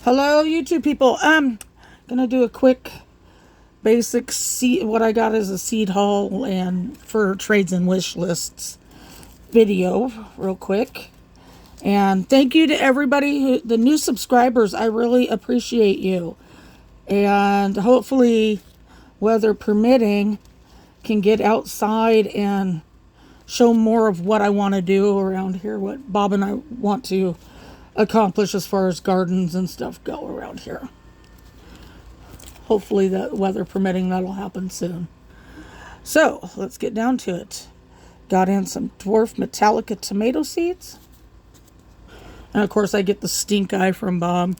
Hello, YouTube people. Gonna do a quick basic seed. What I got is a seed haul and for trades and wish lists video, real quick. And thank you to everybody the new subscribers. I really appreciate you. And hopefully, weather permitting, can get outside and show more of what I want to do around here. What Bob and I want to accomplish as far as gardens and stuff go around here. Hopefully, the weather permitting, that'll happen soon. So let's get down to it. Got in some dwarf Metallica tomato seeds, and of course I get the stink eye from Bob.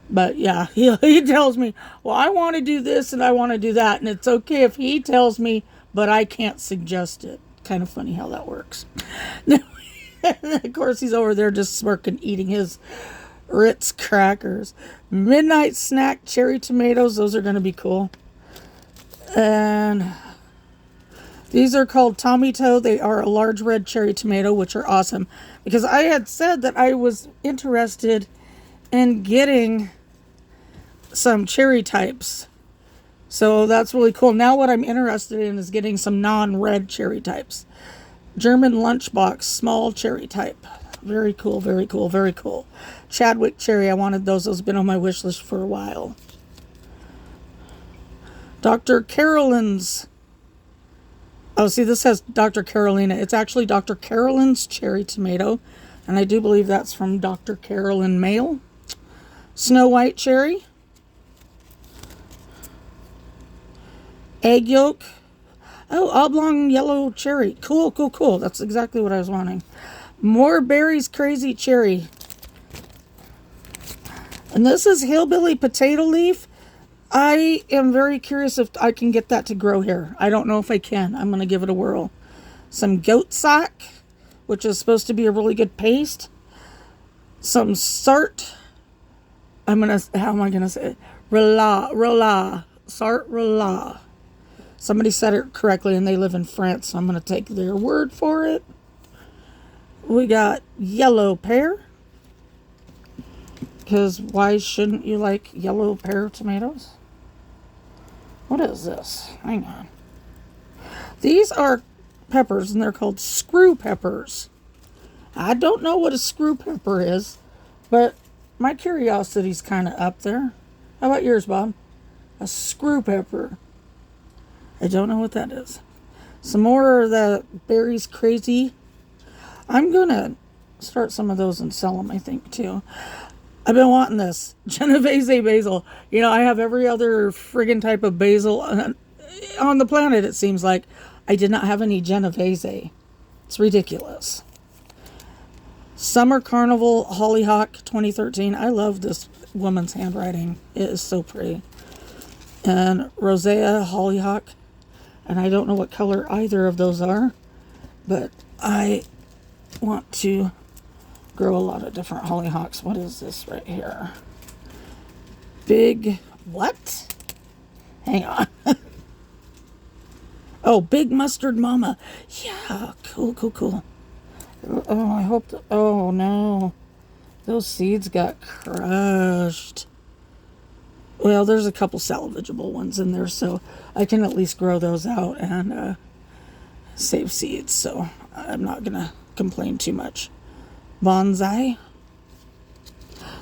But yeah, he tells me, well, I want to do this and I want to do that, and it's okay if he tells me, but I can't suggest it. Kind of funny how that works. Of course, he's over there just smirking, eating his Ritz crackers. Midnight snack cherry tomatoes. Those are going to be cool. And these are called Tomito. They are a large red cherry tomato, which are awesome. Because I had said that I was interested in getting some cherry types. So that's really cool. Now what I'm interested in is getting some non-red cherry types. German lunchbox, small cherry type. Very cool, very cool, very cool. Chadwick cherry, I wanted those. Those have been on my wish list for a while. Dr. Carolyn's. Oh, see, this has Dr. Carolina. It's actually Dr. Carolyn's cherry tomato. And I do believe that's from Dr. Carolyn Mail. Snow White cherry. Egg yolk. Oh, oblong yellow cherry. Cool, cool, cool. That's exactly what I was wanting. More berries crazy cherry. And this is hillbilly potato leaf. I am very curious if I can get that to grow here. I don't know if I can. I'm going to give it a whirl. Some goat sack, which is supposed to be a really good paste. Some sart. How am I going to say it? Rela. Sart rela. Somebody said it correctly and they live in France, so I'm going to take their word for it. We got yellow pear. Because why shouldn't you like yellow pear tomatoes? What is this? Hang on. These are peppers and they're called screw peppers. I don't know what a screw pepper is, but my curiosity's kind of up there. How about yours, Bob? A screw pepper. I don't know what that is. Some more of the berries crazy. I'm going to start some of those and sell them, I think, too. I've been wanting this. Genovese basil. You know, I have every other friggin' type of basil on the planet, it seems like. I did not have any Genovese. It's ridiculous. Summer Carnival Hollyhock 2013. I love this woman's handwriting. It is so pretty. And Rosea Hollyhock. And I don't know what color either of those are, but I want to grow a lot of different hollyhocks. What is this right here? Big, what? Hang on. Oh, Big Mustard Mama. Yeah, cool, cool, cool. Oh, I hope, oh no. Those seeds got crushed. Well, there's a couple salvageable ones in there, so I can at least grow those out and save seeds. So I'm not going to complain too much. Bonsai.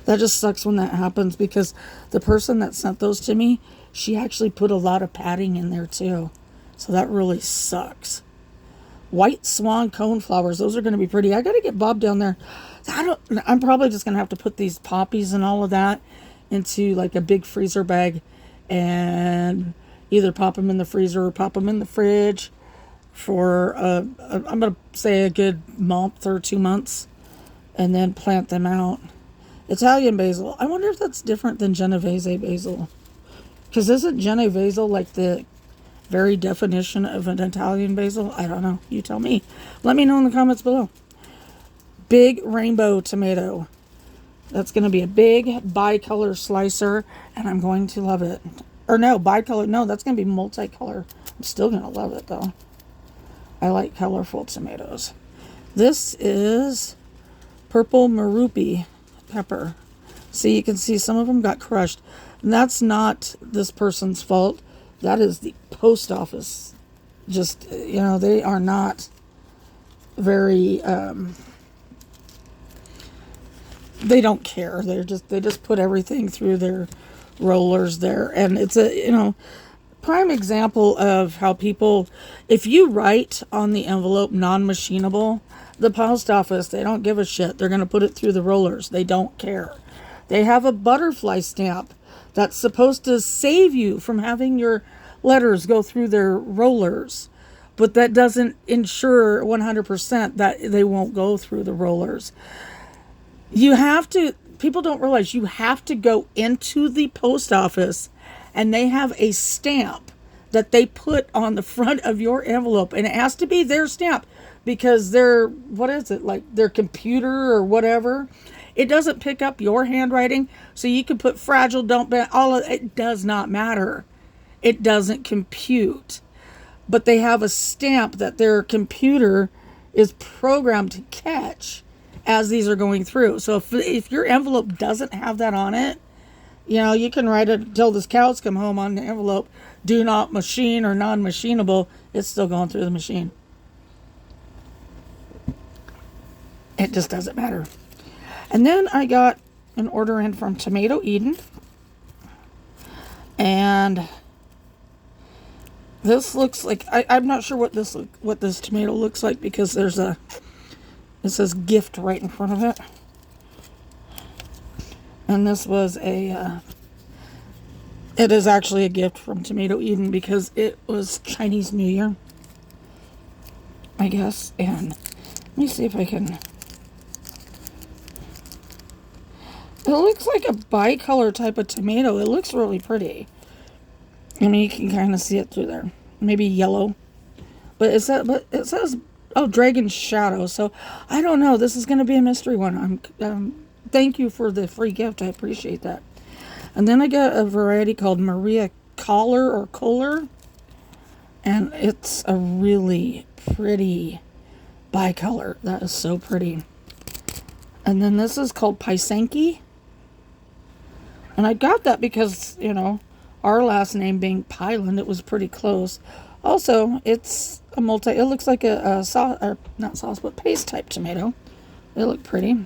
That just sucks when that happens because the person that sent those to me, she actually put a lot of padding in there too. So that really sucks. White swan coneflowers. Those are going to be pretty. I got to get Bob down there. I'm probably just going to have to put these poppies and all of that into like a big freezer bag and either pop them in the freezer or pop them in the fridge for I'm going to say a good month or 2 months and then plant them out. Italian basil. I wonder if that's different than Genovese basil. Because isn't Genovese like the very definition of an Italian basil? I don't know. You tell me. Let me know in the comments below. Big rainbow tomato. That's going to be a big bicolor slicer, and I'm going to love it. Or no, bicolor. No, that's going to be multicolor. I'm still going to love it, though. I like colorful tomatoes. This is purple marupi pepper. See, you can see some of them got crushed. And that's not this person's fault. That is the post office. Just, they are not very, they don't care. They just put everything through their rollers there. And it's a, prime example of how people, if you write on the envelope non-machinable, the post office, they don't give a shit. They're going to put it through the rollers. They don't care. They have a butterfly stamp that's supposed to save you from having your letters go through their rollers, but that doesn't ensure 100% that they won't go through the rollers. People don't realize you have to go into the post office, and they have a stamp that they put on the front of your envelope, and it has to be their stamp because their computer or whatever, it doesn't pick up your handwriting. So you can put fragile, don't bend, all of it does not matter. It doesn't compute. But they have a stamp that their computer is programmed to catch as these are going through. So if your envelope doesn't have that on it, you can write it until the cows come home on the envelope, do not machine or non-machinable. It's still going through the machine. It just doesn't matter. And then I got an order in from Tomato Eden. And this looks like, I'm not sure what this tomato looks like because it says gift right in front of it. And this was it is actually a gift from Tomato Eden because it was Chinese New Year, I guess. And let me see if I can. It looks like a bicolor type of tomato. It looks really pretty. I mean, you can kind of see it through there. Maybe yellow. But it says, Dragon Shadow. So, I don't know. This is going to be a mystery one. Thank you for the free gift. I appreciate that. And then I got a variety called Maria Kohler. And it's a really pretty bicolor. That is so pretty. And then this is called Paisenki. And I got that because, our last name being Pyland, it was pretty close. Also, it's it looks like a sauce, or not sauce, but paste type tomato. They look pretty.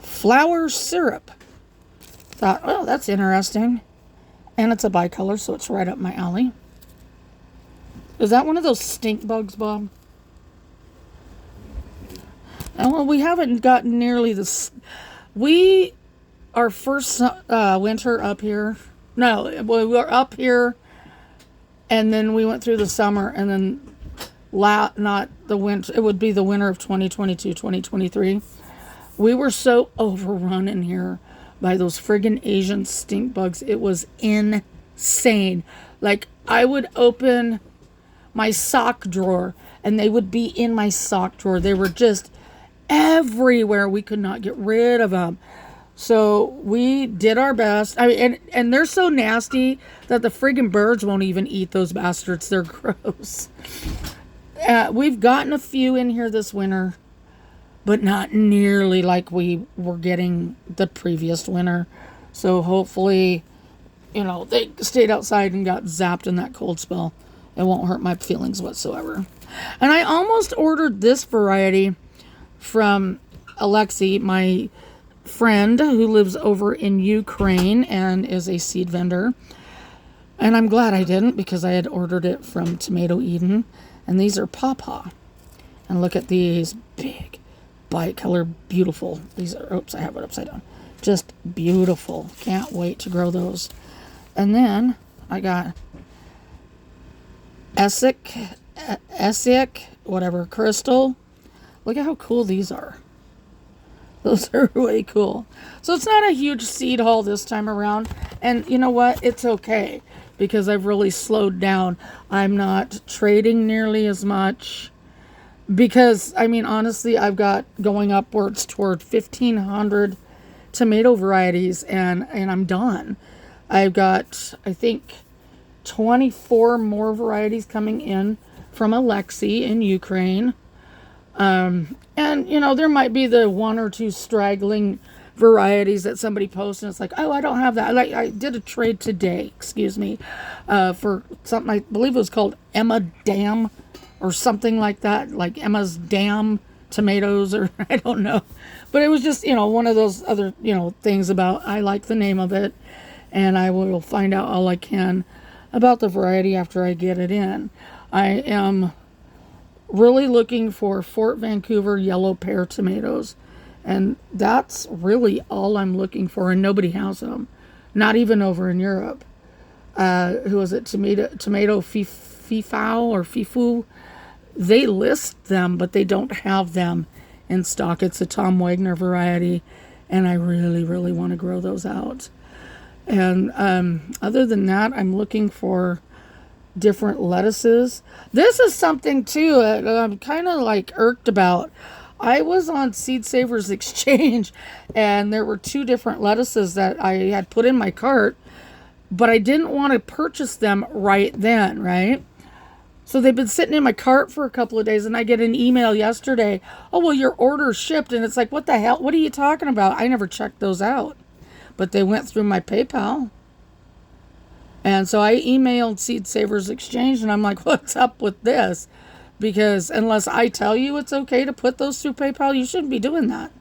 Flower syrup. Thought, well, that's interesting. And it's a bicolor, so it's right up my alley. Is that one of those stink bugs, Bob? And well, we haven't gotten nearly this. Our first winter up here. No, we were up here, and then we went through the summer, and then not the winter. It would be the winter of 2022, 2023. We were so overrun in here by those friggin' Asian stink bugs. It was insane. Like, I would open my sock drawer, and they would be in my sock drawer. They were just everywhere. We could not get rid of them. So we did our best. I mean, and they're so nasty that the friggin' birds won't even eat those bastards. They're gross. We've gotten a few in here this winter, but not nearly like we were getting the previous winter. So hopefully, they stayed outside and got zapped in that cold spell. It won't hurt my feelings whatsoever. And I almost ordered this variety from Alexi, my friend who lives over in Ukraine and is a seed vendor. And I'm glad I didn't because I had ordered it from Tomato Eden. And these are pawpaw. And look at these big, bicolor, beautiful. These are, oops, I have it upside down. Just beautiful. Can't wait to grow those. And then I got Essek, whatever, crystal. Look at how cool these are. Those are really cool. So it's not a huge seed haul this time around. And you know what? It's okay because I've really slowed down. I'm not trading nearly as much because, I mean, honestly, I've got going upwards toward 1,500 tomato varieties and I'm done. I've got, I think, 24 more varieties coming in from Alexi in Ukraine. And, there might be the one or two straggling varieties that somebody posts, and it's like, oh, I don't have that. I did a trade today, excuse me, for something I believe it was called Emma Dam or something like that, like Emma's Dam tomatoes, or I don't know. But it was just, one of those other, things about, I like the name of it, and I will find out all I can about the variety after I get it in. I am really looking for Fort Vancouver yellow pear tomatoes, and that's really all I'm looking for, and nobody has them, not even over in Europe. Who was it? Tomato Fifau or Fifu? They list them, but they don't have them in stock. It's a Tom Wagner variety, and I really, really want to grow those out. And other than that, I'm looking for different lettuces. This is something too that I'm kind of like irked about. I was on Seed Savers Exchange, and there were 2 different lettuces that I had put in my cart, but I didn't want to purchase them right then, right? So they've been sitting in my cart for a couple of days, and I get an email yesterday, oh, well, your order shipped. And it's like, what the hell? What are you talking about? I never checked those out, but they went through my PayPal. And so I emailed Seed Savers Exchange, and I'm like, what's up with this? Because unless I tell you it's okay to put those through PayPal, you shouldn't be doing that.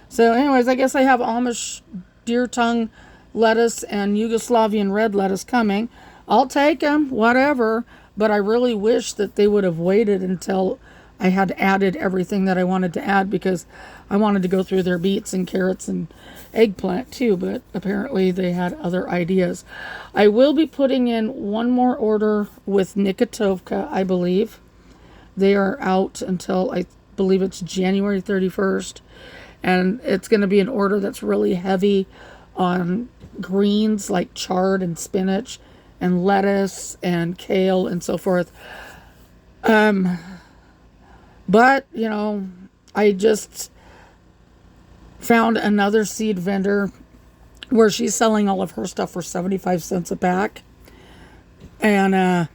So anyways, I guess I have Amish deer tongue lettuce and Yugoslavian red lettuce coming. I'll take them, whatever. But I really wish that they would have waited until I had added everything that I wanted to add, because I wanted to go through their beets and carrots and eggplant too, but apparently they had other ideas. I will be putting in one more order with Nikotovka, I believe. They are out until, I believe it's January 31st. And it's going to be an order that's really heavy on greens like chard and spinach and lettuce and kale and so forth. But, I just found another seed vendor where she's selling all of her stuff for 75 cents a pack. And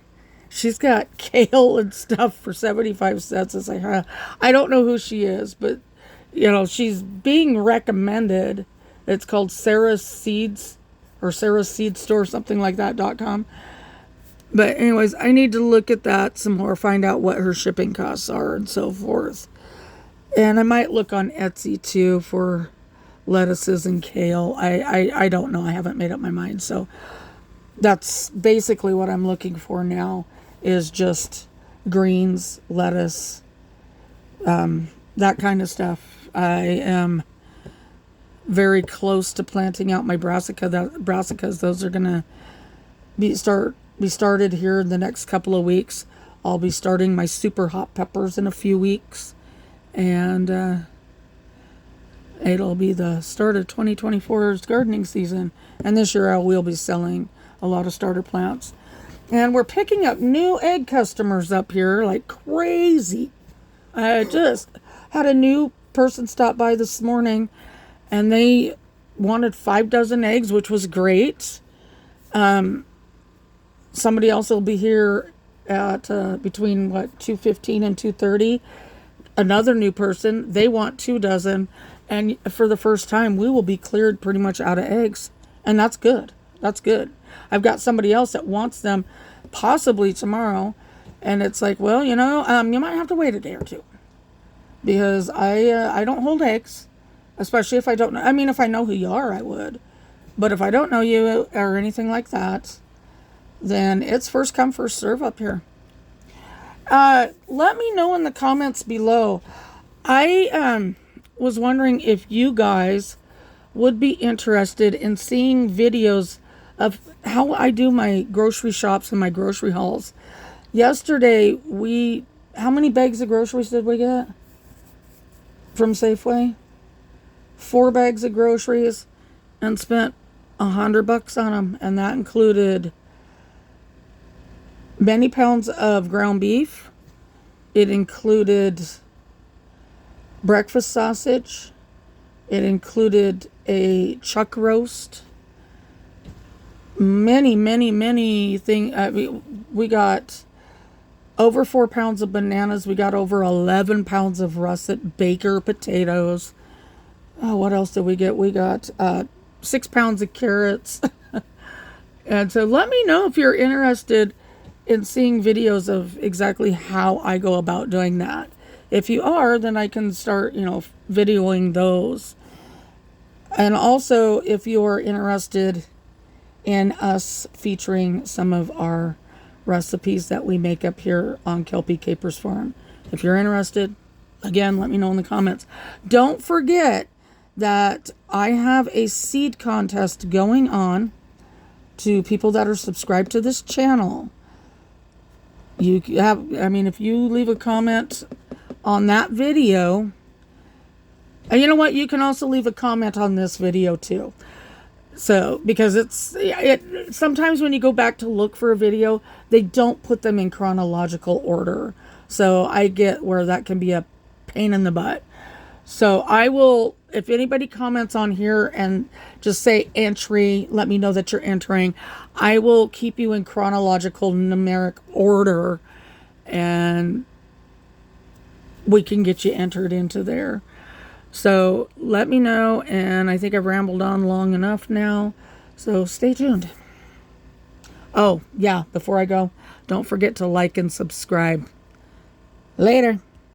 she's got kale and stuff for 75 cents. It's like, I don't know who she is, but, she's being recommended. It's called Sarah's Seeds, or Sarah's Seed Store, something like that.com. But anyways, I need to look at that some more, find out what her shipping costs are and so forth. And I might look on Etsy too for lettuces and kale. I don't know. I haven't made up my mind. So that's basically what I'm looking for now, is just greens, lettuce, that kind of stuff. I am very close to planting out my brassicas. Those are going to be started here in the next couple of weeks. I'll be starting my super hot peppers in a few weeks, and it'll be the start of 2024's gardening season. And this year I will be selling a lot of starter plants, and we're picking up new egg customers up here like crazy. I just had a new person stop by this morning, and they wanted 5 dozen eggs, which was great. Somebody else will be here at between 2:15 and 2:30. Another new person, they want 2 dozen, and for the first time we will be cleared pretty much out of eggs, and that's good. That's good. I've got somebody else that wants them possibly tomorrow, and it's like, well, you might have to wait a day or two, because I don't hold eggs, especially if I don't know. I mean, if I know who you are, I would, but if I don't know you or anything like that, then it's first come, first serve up here. Let me know in the comments below. I was wondering if you guys would be interested in seeing videos of how I do my grocery shops and my grocery hauls. Yesterday, how many bags of groceries did we get from Safeway? 4 bags of groceries, and spent $100 on them, and that included many pounds of ground beef. It included breakfast sausage. It included a chuck roast. Many things. We got over 4 pounds of bananas. We got over 11 pounds of russet Baker potatoes. Oh, what else did we get? We got 6 pounds of carrots. And so let me know if you're interested in seeing videos of exactly how I go about doing that. If you are, then I can start, videoing those. And also, if you're interested in us featuring some of our recipes that we make up here on Kelpie Capers Farm, if you're interested, again, let me know in the comments. Don't forget that I have a seed contest going on to people that are subscribed to this channel. If you leave a comment on that video, and you know what, you can also leave a comment on this video too. So, because sometimes when you go back to look for a video, they don't put them in chronological order. So I get where that can be a pain in the butt. So I will, if anybody comments on here and just say entry, let me know that you're entering. I will keep you in chronological numeric order, and we can get you entered into there. So let me know, and I think I've rambled on long enough now, so stay tuned. Oh, yeah, before I go, don't forget to like and subscribe. Later.